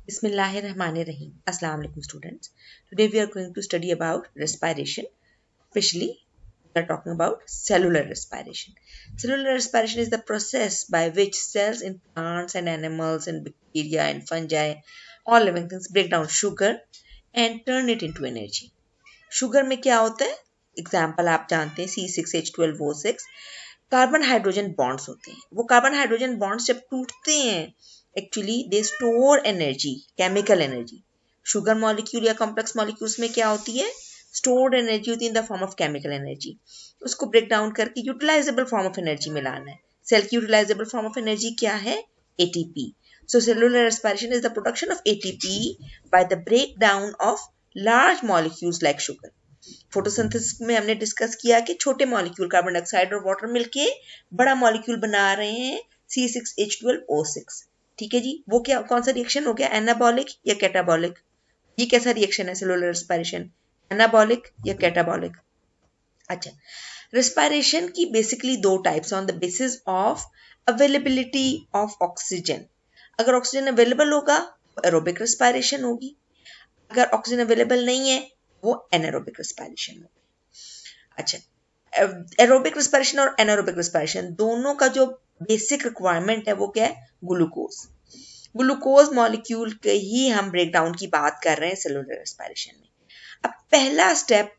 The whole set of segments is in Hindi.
Bismillahirrahmanirrahim. Assalamu alaikum students. Today we are going to study about respiration. Especially we are talking about cellular respiration. Cellular respiration is the process by which cells in plants and animals and bacteria and fungi, all living things break down sugar and turn it into energy. Sugar में क्या होता है? एग्जाम्पल आप जानते हैं C6H12O6 कार्बन हाइड्रोजन बॉन्ड्स होते हैं. वो कार्बन हाइड्रोजन बॉन्ड्स जब टूटते हैं actually they store energy, chemical energy. Sugar molecule या कॉम्प्लेक्स मॉलिक्यूल्स में क्या होती है? स्टोर्ड एनर्जी होती है in the form of chemical energy. उसको ब्रेक डाउन करके यूटिलाइजेबल फॉर्म ऑफ एनर्जी में लाना है. सेल की यूटिलाइजेबल फॉर्म ऑफ एनर्जी क्या है? ATP. So cellular respiration is the production of ATP by the breakdown of large molecules like sugar. Photosynthesis में हमने डिस्कस किया कि छोटे मॉलिक्यूल कार्बन डाइऑक्साइड और वाटर मिलके बड़ा मॉलिक्यूल बना रहे हैं C6H12O6. ठीक है जी. वो क्या कौन सा रिएक्शन हो गया? एनाबॉलिक या कैटाबॉलिक? ये कैसा रिएक्शन है सेलुलर रेस्पिरेशन? एनाबॉलिक या कैटाबॉलिक? अच्छा, रेस्पिरेशन की बेसिकली दो types on the basis of availability of oxygen. अगर ऑक्सीजन अवेलेबल होगा तो एरोबिक रेस्पिरेशन होगी. अगर ऑक्सीजन अवेलेबल नहीं है वो एनारोबिक रेस्पिरेशन होगी. अच्छा, एरोबिक रेस्पिरेशन और एनारोबिक रेस्पिरेशन दोनों का जो बेसिक रिक्वायरमेंट है वो क्या है? ग्लूकोज. ग्लूकोज मॉलिक्यूल के ही हम ब्रेक डाउन की बात कर रहे हैं सेलुलर रेस्पिरेशन में. अब पहला स्टेप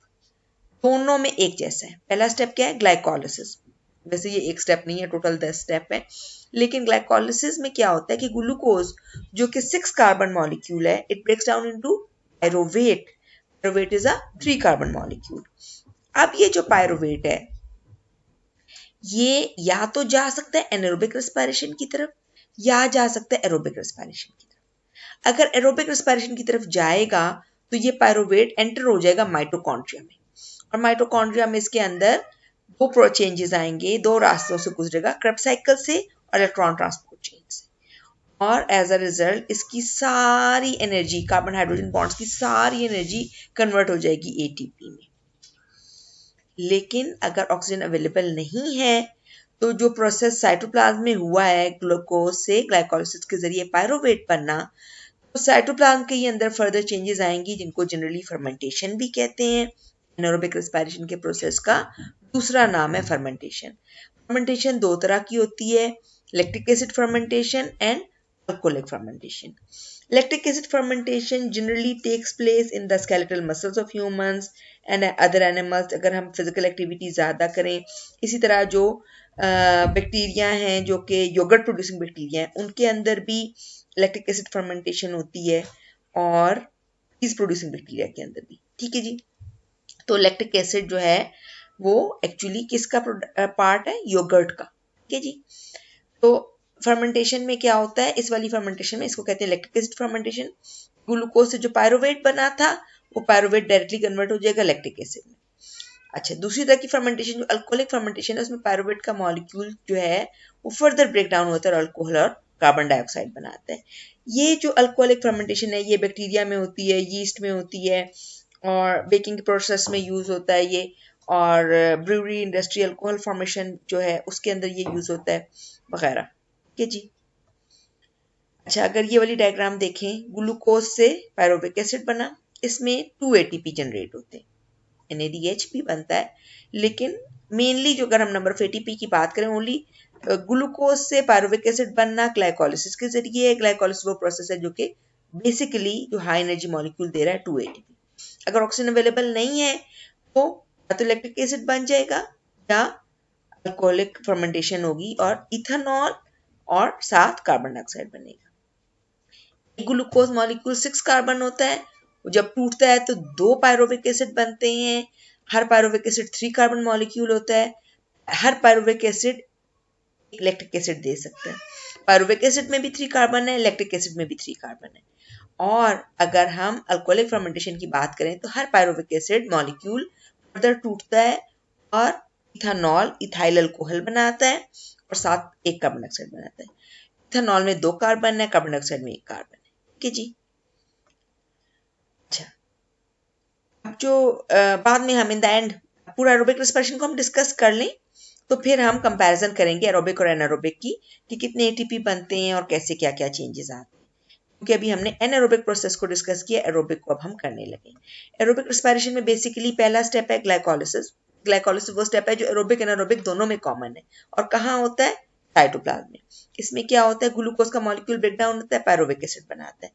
दोनों में एक जैसा है. पहला स्टेप क्या है? ग्लाइकोलिसिस. वैसे ये एक स्टेप नहीं है, टोटल 10 स्टेप है, लेकिन ग्लाइकोलिसिस में क्या होता है कि ग्लूकोज जो कि 6 कार्बन मॉलिक्यूल है, it breaks down into pyruvate. Pyruvate is a 3 carbon molecule. अब ये जो पायरोवेट है ये या तो जा सकता है एनारोबिक रेस्पिरेशन की तरफ या जा सकता है एरोबिक रेस्पिरेशन की तरफ. अगर एरोबिक रेस्पिरेशन की तरफ जाएगा तो ये पायरोवेट एंटर हो जाएगा माइटोकॉन्ड्रिया में, और माइटोकॉन्ड्रिया में इसके अंदर दो चेंजेस आएंगे, दो रास्तों से गुजरेगा, क्रेब्स साइकिल से और इलेक्ट्रॉन ट्रांसपोर्ट चेन से, और एज अ रिजल्ट इसकी सारी एनर्जी, कार्बन हाइड्रोजन बॉन्ड्स की सारी एनर्जी कन्वर्ट हो जाएगी ATP में. लेकिन अगर ऑक्सीजन अवेलेबल नहीं है तो जो प्रोसेस साइटोप्लाज्म में हुआ है ग्लूकोज से ग्लाइकोलिसिस के जरिए पायरोवेट बनना, तो साइटोप्लाज्म के ही अंदर फर्दर चेंजेस आएंगी जिनको जनरली फर्मेंटेशन भी कहते हैं. एनारोबिक रेस्पिरेशन के प्रोसेस का दूसरा नाम है फर्मेंटेशन. फर्मेंटेशन दो तरह की होती है, lactic acid fermentation and alcoholic fermentation. Lactic acid fermentation generally takes place in the skeletal muscles of humans and other animals. अगर हम फिजिकल एक्टिविटी ज़्यादा करें, इसी तरह जो बैक्टीरिया हैं जो कि योगर्ट प्रोड्यूसिंग बैक्टीरिया हैं उनके अंदर भी लैक्टिक एसिड फर्मेंटेशन होती है, और चीज प्रोड्यूसिंग बैक्टीरिया के अंदर भी. ठीक है जी. तो लैक्टिक एसिड जो है वो एक्चुअली किसका पार्ट है? योगर्ट का. ठीक है जी. तो फर्मेंटेशन में क्या होता है? इस वाली फर्मेंटेशन में इसको कहते हैं लैक्टिक एसिड फर्मेंटेशन. ग्लूकोज से जो पायरोवेट बना था वो पायरोवेट डायरेक्टली कन्वर्ट हो जाएगा लैक्टिक एसिड में. अच्छा, दूसरी तरह की फर्मेंटेशन जो अल्कोहलिक फर्मेंटेशन है उसमें पायरोवेट का मॉलिक्यूल जो है वो फर्दर ब्रेक डाउन होता है और अल्कोहल और कार्बन डाइऑक्साइड बनाता है. ये जो अल्कोहलिक फर्मेंटेशन है ये बैक्टीरिया में होती है, यीस्ट में होती है, और बेकिंग प्रोसेस में यूज होता है ये, और ब्रूअरी इंडस्ट्री अल्कोहल फॉर्मेशन जो है उसके अंदर ये यूज होता है वगैरह. ठीक है जी. अच्छा, अगर ये वाली डायग्राम देखें, ग्लूकोज से पायरोविक एसिड बना, इसमें 2 ATP जनरेट होते हैं, NADH भी बनता है, लेकिन मेनली जो अगर हम नंबर ऑफ ATP की बात करें, ओनली ग्लूकोज से पायरोविक एसिड बनना ग्लाइकोलिसिस के जरिए है. ग्लाइकोलिसिस वो प्रोसेस है जो कि बेसिकली जो हाई एनर्जी मॉलिक्यूल दे रहा है 2 ATP. अगर ऑक्सीजन अवेलेबल नहीं है तो या तो लैक्टिक एसिड बन जाएगा या अल्कोहलिक फर्मेंटेशन होगी और इथेनॉल और साथ कार्बन डाइऑक्साइड बनेगा. ग्लूकोज मॉलिक्यूल 6 कार्बन होता है, जब टूटता है तो 2 पायरोविक एसिड बनते हैं. हर पायरोविक एसिड 3 कार्बन मॉलिक्यूल होता है. हर पायरोविक एसिड एक लैक्टिक एसिड दे सकता है. पायरोविक एसिड में भी 3 कार्बन है, लैक्टिक एसिड में भी 3 कार्बन है. और अगर हम अल्कोहलिक फर्मेंटेशन की बात करें तो हर पायरोविक एसिड मॉलिक्यूल फर्दर टूटता है और इथेनॉल, इथाइल अल्कोहल बनाता है और साथ एक कार्बन डाइऑक्साइड बनाता है. इथेनॉल में 2 कार्बन है, कार्बन डाइऑक्साइड में 1 कार्बन है. ठीक है जी. अच्छा, अब जो बाद में हम इन द एंड पूरा एरोबिक रेस्पिरेशन को हम डिस्कस कर लें तो फिर हम कंपैरिजन करेंगे एरोबिक और एनारोबिक की कि कितने ATP बनते हैं और कैसे क्या क्या चेंजेस आते हैं. क्योंकि अभी हमने एनारोबिक प्रोसेस को डिस्कस किया, एरोबिक को अब हम करने लगे। एरोबिक रेस्पिरेशन में बेसिकली पहला स्टेप है ग्लाइकोलिसिस। ग्लाइकोलिसिस वो स्टेप है जो एरोबिक एनारोबिक दोनों में कॉमन है और कहाँ होता है, साइटोप्लाज्म में। इसमें क्या होता है, ग्लूकोज का मॉलिक्यूल ब्रेक डाउन होता है, पायरुविक एसिड बनाता है।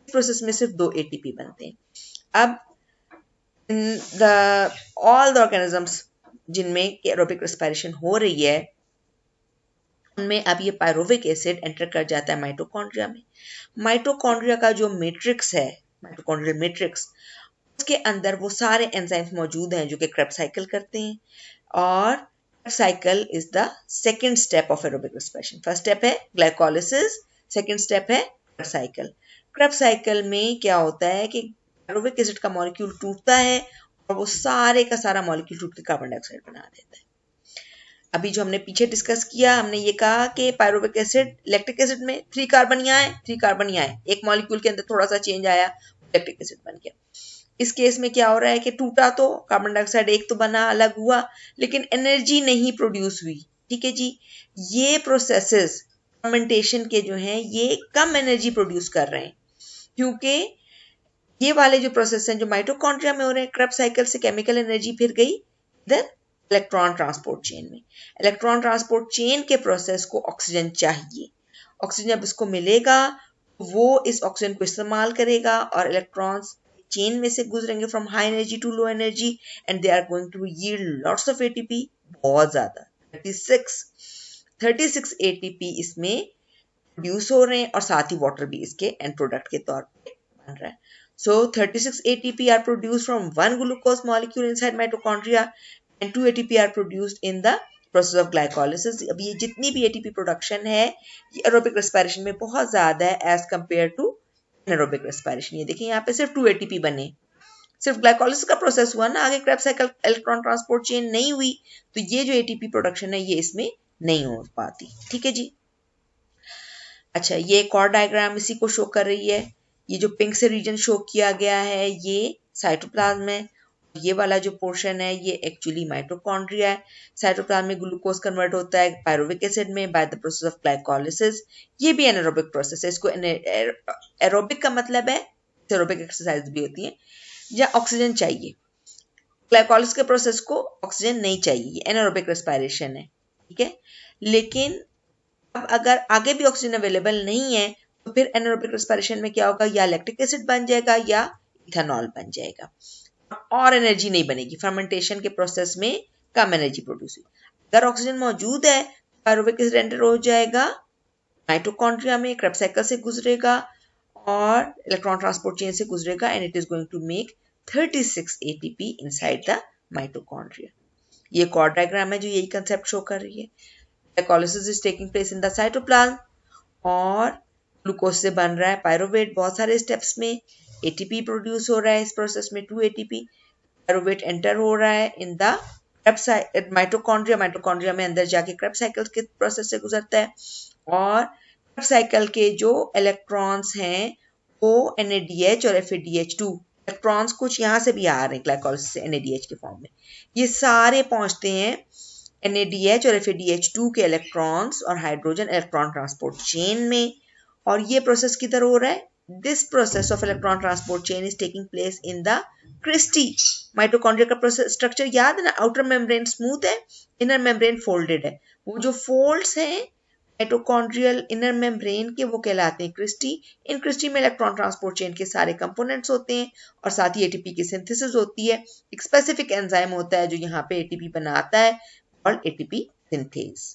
इस प्रोसेस में सिर्फ 2 एटीपी बनते हैं। अब ऑल द ऑर्गेनिजम्स जिनमें एरोबिक रेस्पिरेशन हो रही है उनमें अब ये पायरुविक एसिड एंटर कर जाता है माइटोकॉन्ड्रिया में। माइटोकॉन्ड्रिया का जो मैट्रिक्स है, माइटोकॉन्ड्रियल मैट्रिक्स, उसके अंदर वो सारे एंजाइम्स मौजूद हैं जो कि क्रेब्स साइकिल करते हैं। और Krebs cycle is the second step of aerobic respiration. First step है ग्लाइकोलिसिस, सेकंड स्टेप है क्रेब्स साइकिल। क्रेब्स साइकिल में क्या होता है कि पायरुविक एसिड का मॉलिक्यूल टूटता है और वो सारे का सारा मॉलिक्यूल टूट के कार्बन डाइऑक्साइड बना देता है। अभी जो हमने पीछे डिस्कस किया, हमने ये कहा कि पायरुविक एसिड, लैक्टिक एसिड में 3 कार्बन यहाँ है, 3 कार्बन यहाँ है, एक मॉलिक्यूल के अंदर थोड़ा सा चेंज आया, लैक्टिक एसिड बन गया। इस केस में क्या हो रहा है कि टूटा तो कार्बन डाइऑक्साइड एक तो बना, अलग हुआ, लेकिन एनर्जी नहीं प्रोड्यूस हुई। ठीक है जी, ये प्रोसेसेस फर्मेंटेशन के जो हैं ये कम एनर्जी प्रोड्यूस कर रहे हैं, क्योंकि ये वाले जो प्रोसेस हैं जो माइटोकॉन्ड्रिया में हो रहे हैं, क्रेब्स साइकिल से केमिकल एनर्जी फिर गई इधर इलेक्ट्रॉन ट्रांसपोर्ट चेन में। इलेक्ट्रॉन ट्रांसपोर्ट चेन के प्रोसेस को ऑक्सीजन चाहिए। ऑक्सीजन जब इसको मिलेगा वो इस ऑक्सीजन को इस्तेमाल करेगा और इलेक्ट्रॉन्स चेन में से गुजरेंगे from high energy to low energy and they are going to yield lots of ATP, बहुत ज्यादा, 36 एटीपी इसमें प्रोड्यूस हो रहे हैं और साथ ही वाटर भी इसके एंड प्रोडक्ट के तौर पे बन रहा है। So 36 ATP are produced from one glucose molecule inside mitochondria and 2 ATP are produced in the process of glycolysis. अब ये जितनी भी ATP प्रोडक्शन है ये एरोबिक रेस्पिरेशन में बहुत ज्यादा है as compare to anaerobic respiration. ये देखिए यहाँ पे सिर्फ 2 ATP बने, सिर्फ ग्लाइकोलिसिस का प्रोसेस हुआ ना, आगे Krebs cycle electron transport chain नहीं हुई तो ये जो ATP प्रोडक्शन है ये इसमें नहीं हो पाती। ठीक है जी। अच्छा, ये एक और डायग्राम इसी को शो कर रही है। ये जो पिंक से रीजन शो किया गया है ये साइटोप्लाज्म है, ये वाला जो पोर्शन है ये एक्चुअली माइटोकॉन्ड्रिया है। साइटोप्लाज्म में ग्लूकोज कन्वर्ट होता है पायरुविक एसिड में by the process of glycolysis. ये भी एनारोबिक प्रोसेस है। इसको एरोबिक का मतलब है एरोबिक एक्सरसाइज भी होती है जहाँ ऑक्सीजन चाहिए। ग्लाइकोलिसिस के प्रोसेस को ऑक्सीजन नहीं चाहिए, ये एनारोबिक रेस्पिरेशन है। ठीक है, लेकिन अब अगर आगे भी ऑक्सीजन अवेलेबल नहीं है तो फिर एनारोबिक रेस्पिरेशन में क्या होगा, या लैक्टिक एसिड बन जाएगा या इथेनॉल बन जाएगा और एनर्जी नहीं बनेगी। फर्मेंटेशन के प्रोसेस में कम एनर्जी प्रोड्यूस हुई। अगर ऑक्सीजन मौजूद है पायरुविक एसिड एंटर हो जाएगा माइटोकॉन्ड्रिया में, क्रेब्स साइकिल से गुजरेगा और इलेक्ट्रॉन ट्रांसपोर्ट चेन से गुजरेगा and it is going to make 36 ATP inside the mitochondria. ये एक और डायग्राम है जो यही कंसेप्ट शो कर रही है। Glycolysis is taking place in the cytoplasm और ग्लूकोज से बन रहा है पायरुवेट। बहुत सारे स्टेप्स में एटीपी प्रोड्यूस हो रहा है इस प्रोसेस में, 2 ATP। पायरुवेट एंटर हो रहा है इन द माइटोकॉन्ड्रिया, माइटोकॉन्ड्रिया में अंदर जाके क्रेब्स साइकिल के प्रोसेस से गुजरता है और क्रेब्स साइकिल के जो इलेक्ट्रॉन्स हैं वो NADH और FADH2 इलेक्ट्रॉन्स कुछ यहाँ से भी आ रहे हैं ग्लाइकोलिसिस से NADH के फॉर्म में, ये सारे पहुंचते हैं NADH और FADH2 के इलेक्ट्रॉन्स और हाइड्रोजन इलेक्ट्रॉन ट्रांसपोर्ट चेन में। और ये प्रोसेस किधर हो रहा है, this process of electron transport chain is taking place in the cristae. Mitochondria का प्रोसेस स्ट्रक्चर याद है ना, आउटर मेम्ब्रेन स्मूथ है, इनर मेम्ब्रेन फोल्डेड है। वो जो फोल्ड्स हैं माइटोकॉन्ड्रियल इनर मेम्ब्रेन के वो कहलाते हैं क्रिस्टी। इन क्रिस्टी में इलेक्ट्रॉन ट्रांसपोर्ट चेन के सारे कंपोनेंट्स होते हैं और साथ ही एटीपी की सिंथेसिस होती है। एक स्पेसिफिक एंजाइम होता है जो यहाँ पे एटीपी बनाता है और ATP synthase।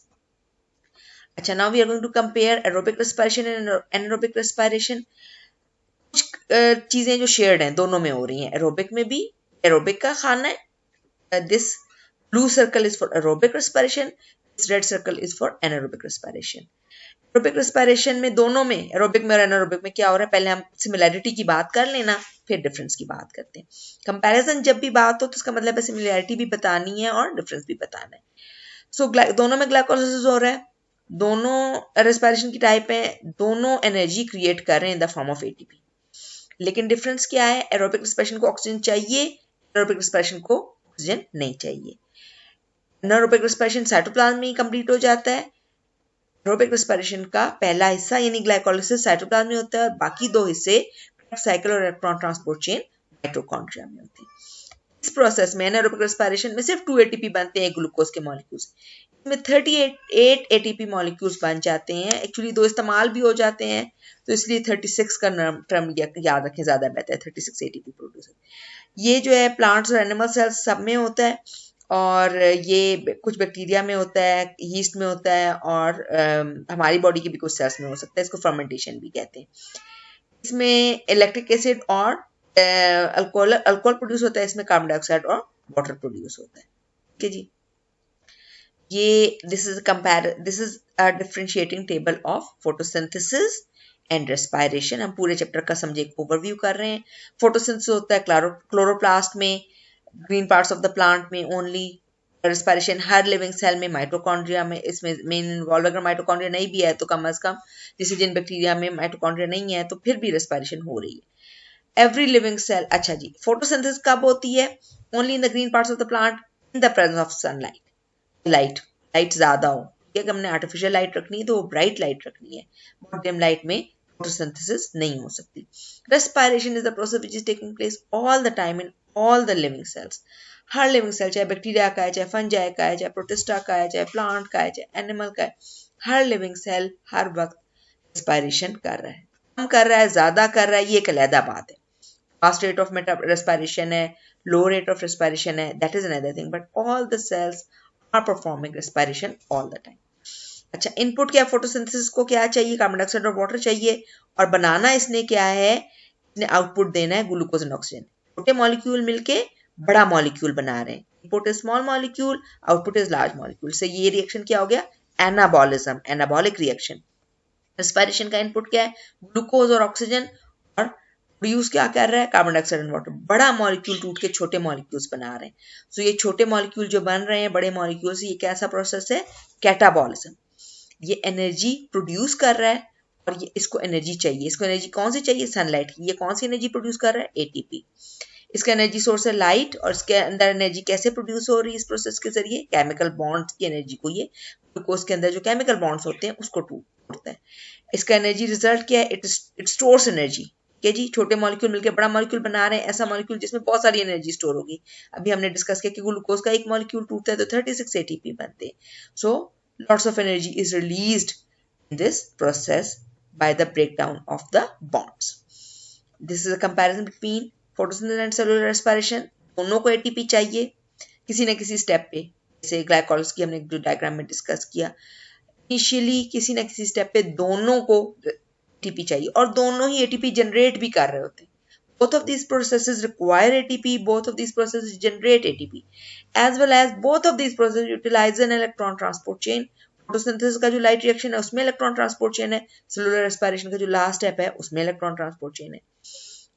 अच्छा, now we are going to compare aerobic respiration and anaerobic respiration। कुछ चीजें जो शेयर्ड हैं दोनों में हो रही हैं। एरोबिक में भी एरोबिक का खाना है, this blue circle is for aerobic respiration, this red circle is for anaerobic respiration. Aerobic respiration में दोनों में, एरोबिक में और एनारोबिक में क्या हो रहा है, पहले हम सिमिलैरिटी की बात कर लेना फिर डिफरेंस की बात करते हैं। कंपैरिजन जब भी बात हो तो उसका मतलब है सिमिलैरिटी भी बतानी है और डिफरेंस भी बताना है। सो दोनों में ग्लाइकोलिसिस हो रहा है, दोनों रेस्पिरेशन की टाइप है, दोनों एनर्जी क्रिएट कर रहे हैं in the form of ATP. लेकिन डिफरेंस क्या है, एरोबिक रेस्पिरेशन को ऑक्सीजन चाहिए, एनारोबिक रेस्पिरेशन को ऑक्सीजन नहीं चाहिए। एनारोबिक रेस्पिरेशन साइटोप्लाज्म में ही कंप्लीट हो जाता है, एरोबिक रेस्पिरेशन का पहला हिस्सा यानी ग्लाइकोलिसिस साइटोप्लाज्म में होता है और बाकी दो हिस्से साइकिल और इलेक्ट्रॉन ट्रांसपोर्ट चेन माइटोकॉन्ड्रिया में होती है। इस प्रोसेस में एनारोबिक रेस्पिरेशन में सिर्फ 2 एटीपी बनते हैं ग्लूकोज के मॉलिक्यूल्स, इसमें 38 एटीपी मॉलिक्यूल्स बन जाते हैं। एक्चुअली दो इस्तेमाल भी हो जाते हैं तो इसलिए 36 का टर्म याद रखें, ज्यादा बेहतर है। 36 एटीपी प्रोड्यूस, ये जो है प्लांट्स और एनिमल सेल्स सब में होता है और ये कुछ बैक्टीरिया में होता है, यीस्ट में होता है और हमारी बॉडी के भी कुछ सेल्स में हो सकता है। इसको फर्मेंटेशन भी कहते हैं। इसमें इलेक्ट्रिक एसिड और अल्कोहल प्रोड्यूस होता है, इसमें कार्बन डाइऑक्साइड और वाटर प्रोड्यूस होता है। ठीक है जी, ये this is a differentiating table of photosynthesis and respiration. हम पूरे चैप्टर का समझे एक ओवरव्यू कर रहे हैं। फोटोसिंथेसिस होता है क्लोरोप्लास्ट में, green parts of the plant में ओनली। रेस्पिरेशन हर लिविंग सेल में, माइटोकॉन्ड्रिया में, इसमें मेन इन्वॉल्व अगर माइटोकॉन्ड्रिया नहीं भी है तो कम से कम, जैसे जिन बैक्टीरिया में माइटोकॉन्ड्रिया नहीं है तो फिर भी रेस्पिरेशन हो रही है। Every living cell. अच्छा जी, फोटोसिंथेसिस कब होती है? Only in the green parts of the plant in the presence of sunlight. Light ज्यादा हो, ठीक है, हमने आर्टिफिशियल लाइट रखनी है तो वो ब्राइट लाइट रखनी है, बहुत डिम लाइट में फोटोसिंथेसिस नहीं हो सकती। Respiration is the process which is taking place all the time in all the living cells. हर लिविंग सेल, चाहे बैक्टीरिया का है, चाहे फंजाई का है, चाहे प्रोटिस्टा का है, चाहे प्लांट का है, चाहे एनिमल का है, हर लिविंग सेल हर वक्त रेस्पिरेशन कर रहा है। कम कर रहा है, ज्यादा कर रहा है, ये एक अलग बात है। फास्ट रेट ऑफ रेस्पिरेशन है, लो रेट ऑफ रेस्पिरेशन है, that is another thing, but all the cells are performing respiration all the time. अच्छा, इनपुट क्या? फोटोसिंथेसिस को क्या चाहिए? कार्बन डाइऑक्साइड और वाटर चाहिए। और बनाना इसने क्या है? इसने आउटपुट देना है ग्लूकोज एंड ऑक्सीजन। छोटे मॉलिक्यूल मिलके बड़ा मॉलिक्यूल बना रहे हैं। Input is small molecule, output is large molecule. से ये रिएक्शन क्या हो गया? Anabolism, anabolic reaction. रेस्पिरेशन का इनपुट क्या है? ग्लूकोज और ऑक्सीजन, और प्रोड्यूस क्या कर रहा है? Carbon dioxide and water. बड़ा मॉलिक्यूल टूट के छोटे मॉलिक्यूल्स बना रहे हैं। सो ये छोटे मॉलिक्यूल जो बन रहे हैं बड़े मॉलिक्यूल से, ये कैसा प्रोसेस है? कैटाबॉलिज्म। ये एनर्जी प्रोड्यूस कर रहा है और ये इसको एनर्जी चाहिए। इसको एनर्जी कौन सी चाहिए? सनलाइट की। ये कौन सी एनर्जी प्रोड्यूस कर रहा है? एटीपी। इसका एनर्जी सोर्स है लाइट, और इसके अंदर एनर्जी कैसे प्रोड्यूस हो रही है? इस प्रोसेस के जरिए केमिकल बॉन्ड्स की एनर्जी को, ये ग्लूकोज के अंदर जो केमिकल बॉन्ड्स होते हैं उसको तोड़ता है। इसका एनर्जी रिजल्ट क्या है? It stores energy. ठीक जी, छोटे मॉलिक्यूल मिलकर बड़ा मॉलिक्यूल बना रहे हैं, ऐसा मॉलिक्यूल जिसमें बहुत सारी एनर्जी स्टोर होगी। अभी हमने डिस्कस किया कि ग्लूकोज का एक मॉलिक्यूल टूटता है तो 36 एटीपी बनते हैं। So lots of energy is released in this process by the breakdown of the bonds. This is a comparison between photosynthesis and cellular respiration. दोनों को एटीपी चाहिए किसी न किसी स्टेप पे, जैसे ग्लाइकोलिसिस की हमने जो डायग्राम में डिस्कस किया। इनिशियली किसी न किसी स्टेप पे दोनों को एटीपी चाहिए और दोनों ही एटीपी जनरेट भी कर रहे होते हैं। Both of these processes require ATP. Both of these processes generate ATP, as well as both of these processes utilize an electron transport chain. Photosynthesis का जो लाइट रिएक्शन है उसमें इलेक्ट्रॉन ट्रांसपोर्ट चेन है। सेलुलर रेस्पिरेशन का जो लास्ट स्टेप है उसमें इलेक्ट्रॉन ट्रांसपोर्ट चेन है।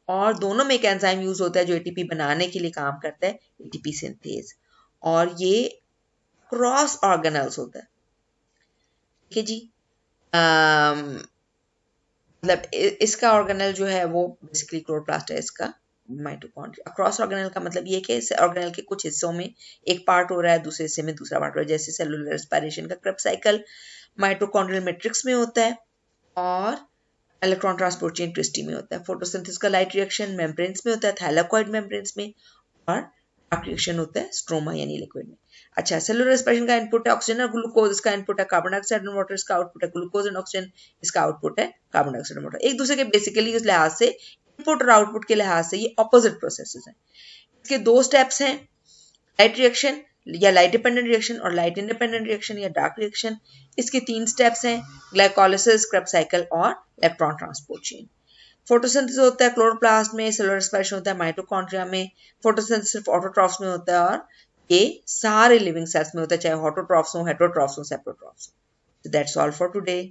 और दोनों में एक एंजाइम यूज होता है जो एटीपी बनाने के लिए काम करता है, एटीपी सिंथेज। और ये क्रॉस ऑर्गेनल्स होता है। ठीक है जी, मतलब इसका ऑर्गेनल जो है वो बेसिकली क्लोरोप्लास्ट है, इसका माइटोकॉन्ड्रिया। क्रॉस ऑर्गेनल का मतलब ये कि ऑर्गेनल के कुछ हिस्सों में एक पार्ट हो रहा है, दूसरे हिस्से में दूसरा पार्ट हो रहा है। जैसे सेलुलर रेस्पिरेशन का क्रेब्स साइकिल माइटोकॉन्ड्रियल मैट्रिक्स में होता है और इलेक्ट्रॉन ट्रांसपोर्ट चेन ट्विस्टी में होता है। फोटोसिंथेसिस का लाइट रिएक्शन मेम्ब्रेन्स में होता है, थैलेकॉइड मेम्ब्रेन्स में, और डार्क रिएक्शन होता है स्ट्रोमा यानी लिक्विड में। अच्छा, सेलुलर रेस्पिरेशन का इनपुट है ऑक्सीजन और ग्लूकोज, इसका इनपुट है कार्बन डाइऑक्साइड एंड वाटर, इसका आउटपुट है ग्लूकोज एंड ऑक्सीजन, इसका आउटपुट है कार्बन डाइऑक्साइड एंड वाटर। एक दूसरे के बेसिकली उस लिहाज से, इनपुट और आउटपुट के लिहाज से ये ऑपोजिट प्रोसेसेस हैं। इसके दो स्टेप्स हैं, लाइट रिएक्शन या लाइट डिपेंडेंट रिएक्शन और लाइट इंडिपेंडेंट रिएक्शन या डार्क रिएक्शन। इसके 3 स्टेप्स हैं, ग्लाइकोलिसिस, क्रेब्स साइकिल और इलेक्ट्रॉन ट्रांसपोर्ट चेन। फोटोसिंथेसिस होता है क्लोरोप्लास्ट में, सेलुलर रेस्पिरेशन होता है माइटोकॉन्ड्रिया में, फोटोसिंथेसिस सिर्फ ऑटोट्रॉफ्स में होता है और ये सारे लिविंग सेल्स में होता है, चाहे ऑटोट्रॉफ्स हो, हेटेरोट्रॉफ्स हो, सेप्रोट्रॉफ्स हो। So that's all for today.